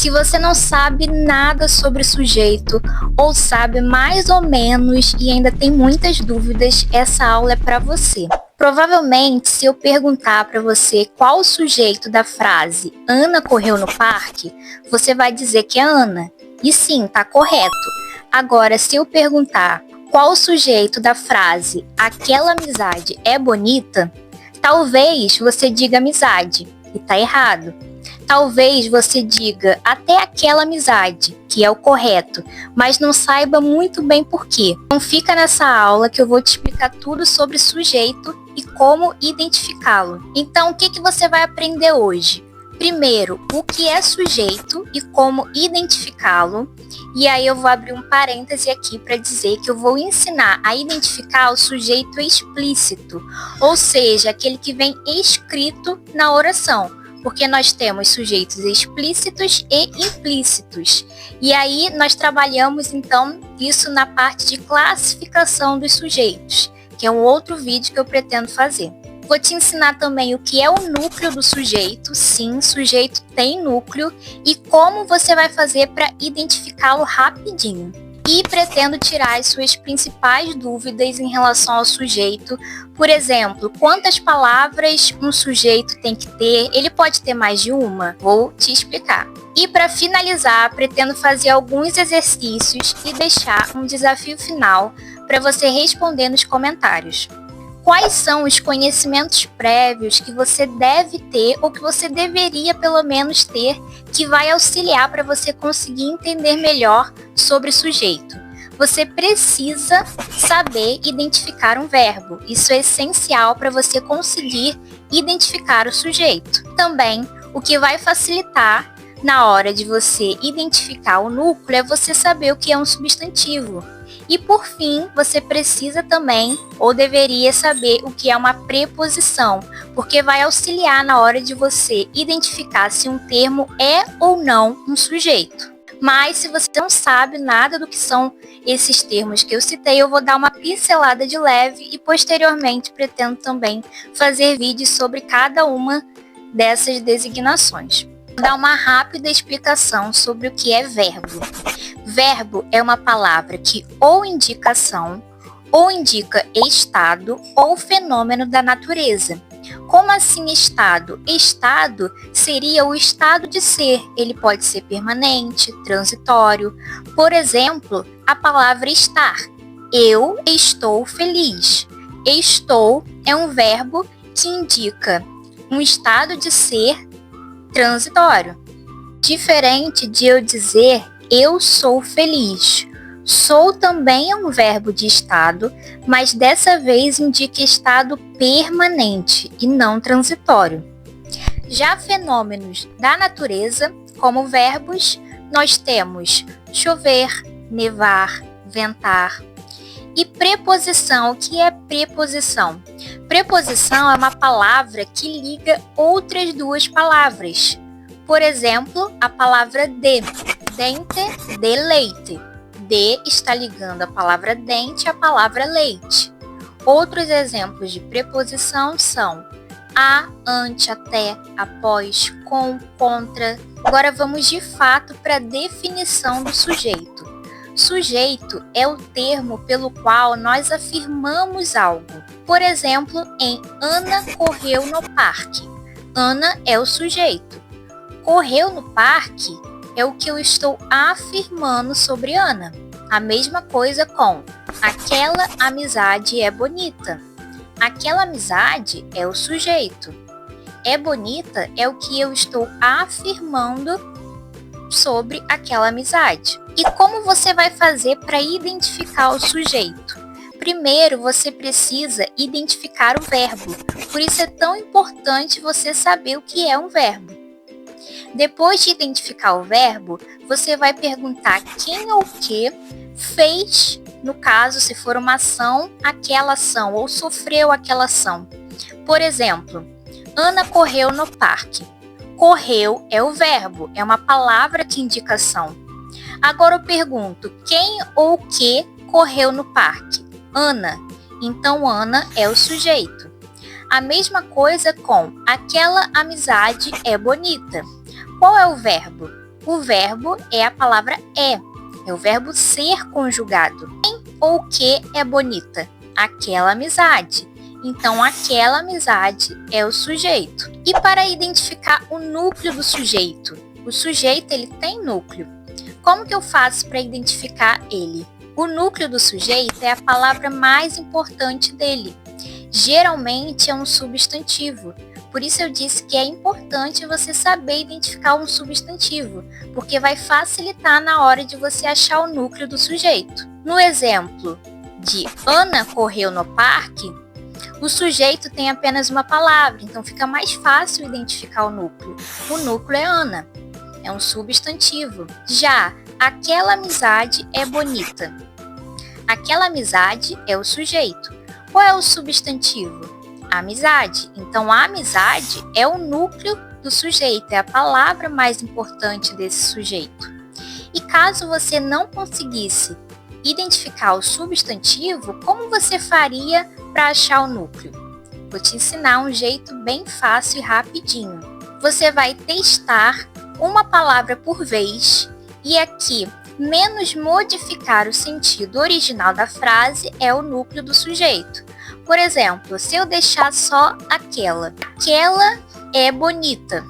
Se você não sabe nada sobre o sujeito ou sabe mais ou menos e ainda tem muitas dúvidas, essa aula é para você. Provavelmente, se eu perguntar para você qual o sujeito da frase Ana correu no parque, você vai dizer que é Ana. E sim, tá correto. Agora, se eu perguntar qual o sujeito da frase aquela amizade é bonita, talvez você diga amizade, e tá errado. Talvez você diga até aquela amizade, que é o correto, mas não saiba muito bem por quê. Então fica nessa aula que eu vou te explicar tudo sobre sujeito e como identificá-lo. Então, o que você vai aprender hoje? Primeiro, o que é sujeito e como identificá-lo. E aí eu vou abrir um parêntese aqui para dizer que eu vou ensinar a identificar o sujeito explícito, ou seja, aquele que vem escrito na oração. Porque nós temos sujeitos explícitos e implícitos. E aí nós trabalhamos então isso na parte de classificação dos sujeitos, que é um outro vídeo que eu pretendo fazer. Vou te ensinar também o que é o núcleo do sujeito, sim, sujeito tem núcleo, e como você vai fazer para identificá-lo rapidinho. E pretendo tirar as suas principais dúvidas em relação ao sujeito. Por exemplo, quantas palavras um sujeito tem que ter? Ele pode ter mais de uma? Vou te explicar. E para finalizar, pretendo fazer alguns exercícios e deixar um desafio final para você responder nos comentários. Quais são os conhecimentos prévios que você deve ter ou que você deveria pelo menos ter que vai auxiliar para você conseguir entender melhor sobre o sujeito? Você precisa saber identificar um verbo. Isso é essencial para você conseguir identificar o sujeito. Também, o que vai facilitar na hora de você identificar o núcleo é você saber o que é um substantivo. E por fim, você precisa também, ou deveria saber o que é uma preposição, porque vai auxiliar na hora de você identificar se um termo é ou não um sujeito. Mas se você não sabe nada do que são esses termos que eu citei, eu vou dar uma pincelada de leve e posteriormente pretendo também fazer vídeos sobre cada uma dessas designações. Vou dar uma rápida explicação sobre o que é verbo. Verbo é uma palavra que ou indica ação, ou indica estado ou fenômeno da natureza. Como assim estado? Estado seria o estado de ser. Ele pode ser permanente, transitório. Por exemplo, a palavra estar. Eu estou feliz. Estou é um verbo que indica um estado de ser transitório. Diferente de eu dizer eu sou feliz. Sou também é um verbo de estado, mas dessa vez indica estado permanente e não transitório. Já fenômenos da natureza, como verbos, nós temos chover, nevar, ventar. E preposição, o que é preposição? Preposição é uma palavra que liga outras duas palavras. Por exemplo, a palavra de, dente, de leite. De está ligando a palavra dente à palavra leite. Outros exemplos de preposição são a, ante, até, após, com, contra. Agora vamos de fato para a definição do sujeito. Sujeito é o termo pelo qual nós afirmamos algo. Por exemplo, em Ana correu no parque. Ana é o sujeito. Correu no parque é o que eu estou afirmando sobre Ana. A mesma coisa com aquela amizade é bonita. Aquela amizade é o sujeito. É bonita é o que eu estou afirmando sobre aquela amizade. E como você vai fazer para identificar o sujeito? Primeiro, você precisa identificar o verbo. Por isso é tão importante você saber o que é um verbo. Depois de identificar o verbo, você vai perguntar quem ou que fez, no caso, se for uma ação, aquela ação, ou sofreu aquela ação. Por exemplo, Ana correu no parque. Correu é o verbo, é uma palavra que indica ação. Agora eu pergunto, quem ou que correu no parque? Ana. Então, Ana é o sujeito. A mesma coisa com aquela amizade é bonita. Qual é o verbo? O verbo é a palavra é o verbo ser conjugado. Quem ou o que é bonita? Aquela amizade. Então, aquela amizade é o sujeito. E para identificar o núcleo do sujeito? O sujeito, ele tem núcleo. Como que eu faço para identificar ele? O núcleo do sujeito é a palavra mais importante dele. Geralmente é um substantivo. Por isso eu disse que é importante você saber identificar um substantivo, porque vai facilitar na hora de você achar o núcleo do sujeito. No exemplo de Ana correu no parque, o sujeito tem apenas uma palavra, então fica mais fácil identificar o núcleo. O núcleo é Ana, é um substantivo. Já aquela amizade é bonita. Aquela amizade é o sujeito. Qual é o substantivo? Amizade. Então, a amizade é o núcleo do sujeito, é a palavra mais importante desse sujeito. E caso você não conseguisse identificar o substantivo, como você faria para achar o núcleo? Vou te ensinar um jeito bem fácil e rapidinho. Você vai testar uma palavra por vez e aqui, menos modificar o sentido original da frase é o núcleo do sujeito. Por exemplo, se eu deixar só aquela é bonita.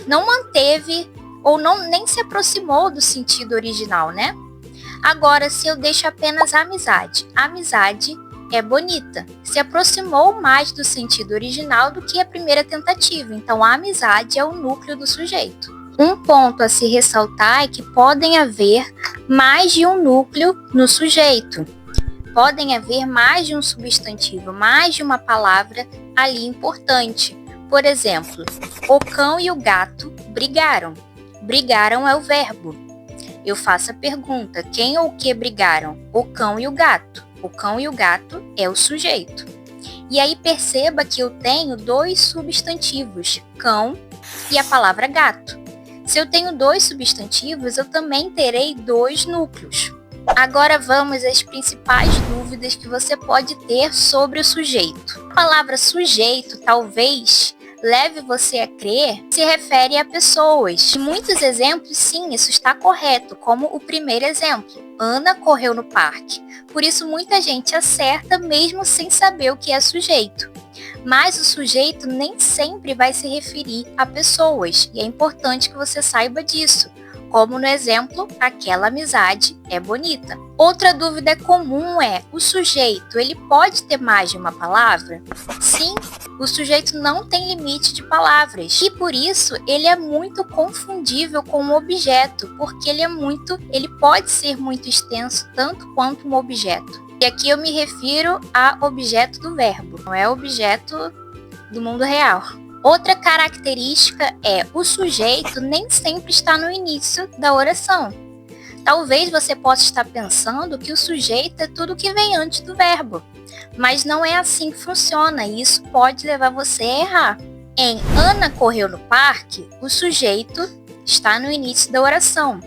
Não manteve ou nem se aproximou do sentido original, né? Agora, se eu deixo apenas amizade é bonita. Se aproximou mais do sentido original do que a primeira tentativa. Então, a amizade é o núcleo do sujeito. Um ponto a se ressaltar é que podem haver mais de um núcleo no sujeito. Podem haver mais de um substantivo, mais de uma palavra ali importante. Por exemplo, o cão e o gato brigaram. Brigaram é o verbo. Eu faço a pergunta, quem ou o que brigaram? O cão e o gato. O cão e o gato é o sujeito. E aí perceba que eu tenho dois substantivos, cão e a palavra gato. Se eu tenho dois substantivos, eu também terei dois núcleos. Agora vamos às principais dúvidas que você pode ter sobre o sujeito. A palavra sujeito talvez leve você a crer que se refere a pessoas. Em muitos exemplos, sim, isso está correto, como o primeiro exemplo. Ana correu no parque. Por isso, muita gente acerta mesmo sem saber o que é sujeito. Mas o sujeito nem sempre vai se referir a pessoas, e é importante que você saiba disso. Como no exemplo, aquela amizade é bonita. Outra dúvida comum é, o sujeito, ele pode ter mais de uma palavra? Sim, o sujeito não tem limite de palavras e por isso ele é muito confundível com um objeto, porque ele pode ser muito extenso tanto quanto um objeto. E aqui eu me refiro a objeto do verbo, não é objeto do mundo real. Outra característica é o sujeito nem sempre está no início da oração. Talvez você possa estar pensando que o sujeito é tudo que vem antes do verbo, mas não é assim que funciona e isso pode levar você a errar. Em Ana correu no parque, o sujeito está no início da oração.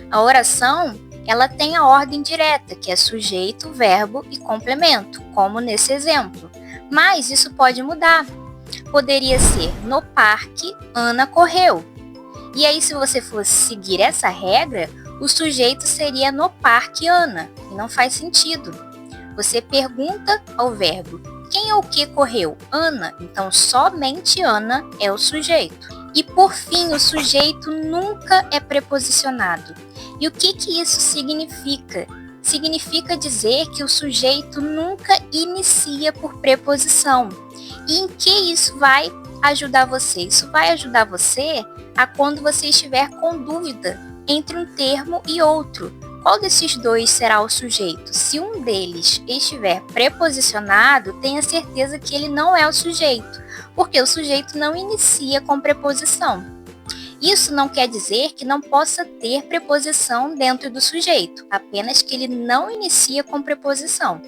A oração, ela tem a ordem direta, que é sujeito, verbo e complemento, como nesse exemplo. Mas isso pode mudar. Poderia ser, no parque, Ana correu. E aí, se você fosse seguir essa regra, o sujeito seria no parque Ana, e não faz sentido. Você pergunta ao verbo, quem ou o que correu? Ana, então somente Ana é o sujeito. E por fim, o sujeito nunca é preposicionado. E o que isso significa? Significa dizer que o sujeito nunca inicia por preposição. E em que isso vai ajudar você? Isso vai ajudar você a quando você estiver com dúvida entre um termo e outro. Qual desses dois será o sujeito? Se um deles estiver preposicionado, tenha certeza que ele não é o sujeito, porque o sujeito não inicia com preposição. Isso não quer dizer que não possa ter preposição dentro do sujeito, apenas que ele não inicia com preposição.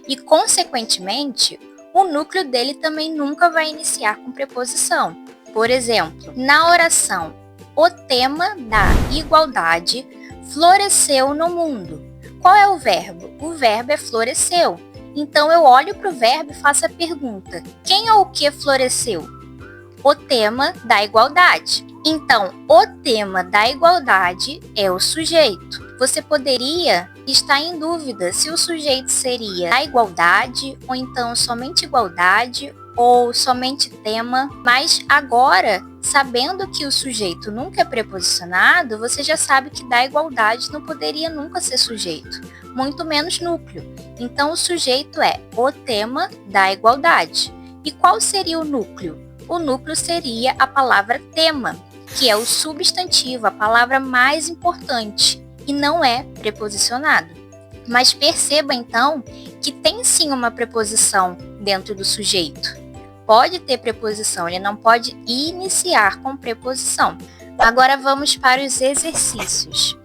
E, consequentemente, o núcleo dele também nunca vai iniciar com preposição. Por exemplo, na oração, o tema da igualdade floresceu no mundo. Qual é o verbo? O verbo é floresceu. Então eu olho para o verbo e faço a pergunta: quem ou o que floresceu? o tema da igualdade. Então, o tema da igualdade é o sujeito. Você poderia estar em dúvida se o sujeito seria a igualdade, ou então somente igualdade, ou somente tema, mas agora, sabendo que o sujeito nunca é preposicionado, você já sabe que da igualdade não poderia nunca ser sujeito, muito menos núcleo. Então, o sujeito é o tema da igualdade. E qual seria o núcleo? O núcleo seria a palavra tema, que é o substantivo, a palavra mais importante, e não é preposicionado. Mas perceba então que tem sim uma preposição dentro do sujeito. Pode ter preposição, ele não pode iniciar com preposição. Agora vamos para os exercícios.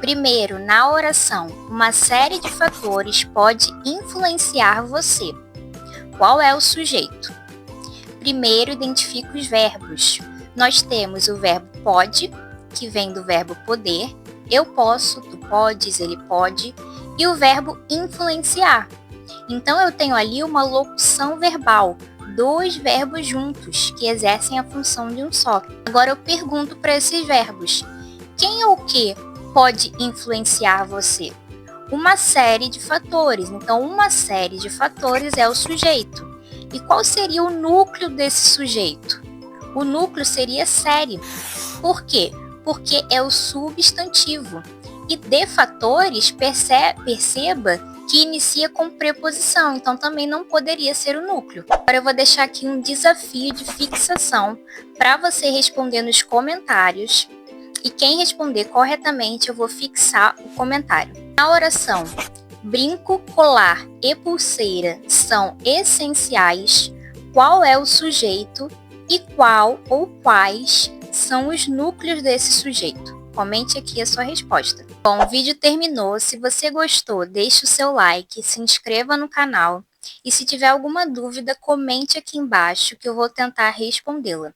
Primeiro, na oração, uma série de fatores pode influenciar você. Qual é o sujeito? Primeiro, identifique os verbos. Nós temos o verbo pode, que vem do verbo poder. Eu posso, tu podes, ele pode. E o verbo influenciar. Então, eu tenho ali uma locução verbal. Dois verbos juntos, que exercem a função de um só. Agora eu pergunto para esses verbos: quem ou o que pode influenciar você? Uma série de fatores. Então, uma série de fatores é o sujeito. E qual seria o núcleo desse sujeito? O núcleo seria série. Por quê? Porque é o substantivo. E de fatores, perceba que inicia com preposição, então também não poderia ser o núcleo. Agora eu vou deixar aqui um desafio de fixação para você responder nos comentários, e quem responder corretamente eu vou fixar o comentário. Na oração, brinco, colar e pulseira são essenciais. Qual é o sujeito e qual ou quais são os núcleos desse sujeito? Comente aqui a sua resposta. Bom, o vídeo terminou. Se você gostou, deixe o seu like, se inscreva no canal e se tiver alguma dúvida, comente aqui embaixo que eu vou tentar respondê-la.